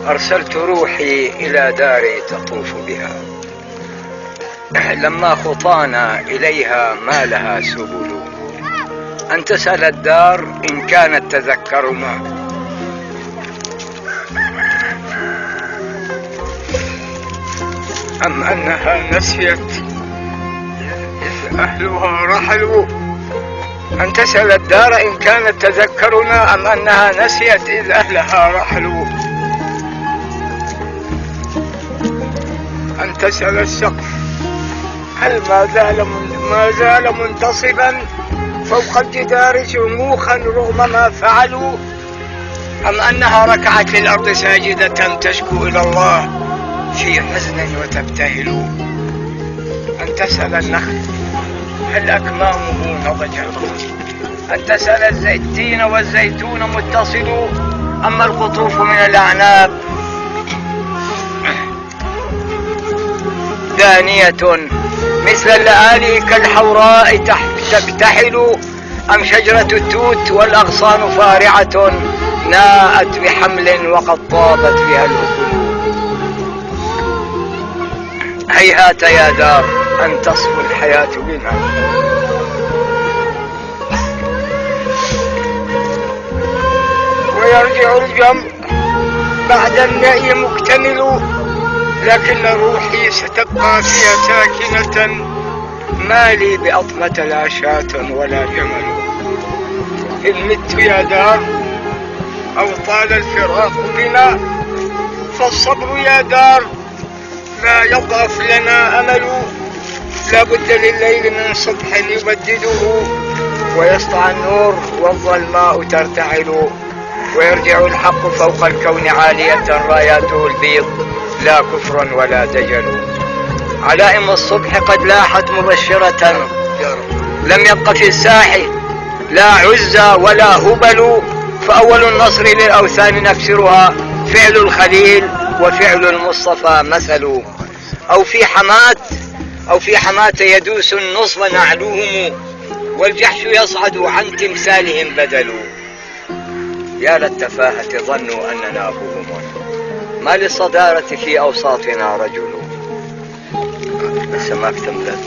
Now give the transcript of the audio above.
أرسلت روحي إلى داري تطوف بها، لما خطانا إليها ما لها سبل، أن تسأل الدار إن كانت تذكرنا، أم أنها نسيت إذ أهلها رحلوا. أن تسأل الدار إن كانت تذكرنا أم أنها نسيت إذ أهلها رحلوا. أن تسأل السقف هل ما زال منتصبا فوق الجدار شموخا رغم ما فعلوا، أم أنها ركعت للأرض ساجدة تشكو إلى الله في حزن وتبتهل. أن تسأل النخل هل أكمامه نضجت، أن تسأل الزيتين والزيتون متصل، أما القطوف من الأعناب دانية مثل اللآلي كالحوراء تكتحل، أم شجرة التوت والأغصان فارعة ناءت بحمل وقد طابت بها الأكل. هيهات يا دار أن تصفو الحياة بنا، ويرجع الجمع بعد النأي مكتمل، لكن روحي ستبقى فيها ساكنة، ما لي بأطمة لا شاة ولا جمل. إن مت يا دار أو طال الفراق بنا فالصبر يا دار لا يضعف لنا أمل، لا بد لليل من صبح يبدده ويسطع النور والظلماء ترتعل، ويرجع الحق فوق الكون عالية راياته البيض لا كفر ولا دجل. علائم الصبح قد لاحت مبشرة، لم يبق في الساح لا عزى ولا هبل، فأول النصر للأوثان نكسرها فعل الخليل وفعل المصطفى مثل. أو في حماة يدوس النصب نعلوهم، والجحش يصعد عن تمثالهم بدل. يا للتفاهة ظنوا أننا أبوهم، ما للصدارة في أوساطنا رجل. السماك تملت.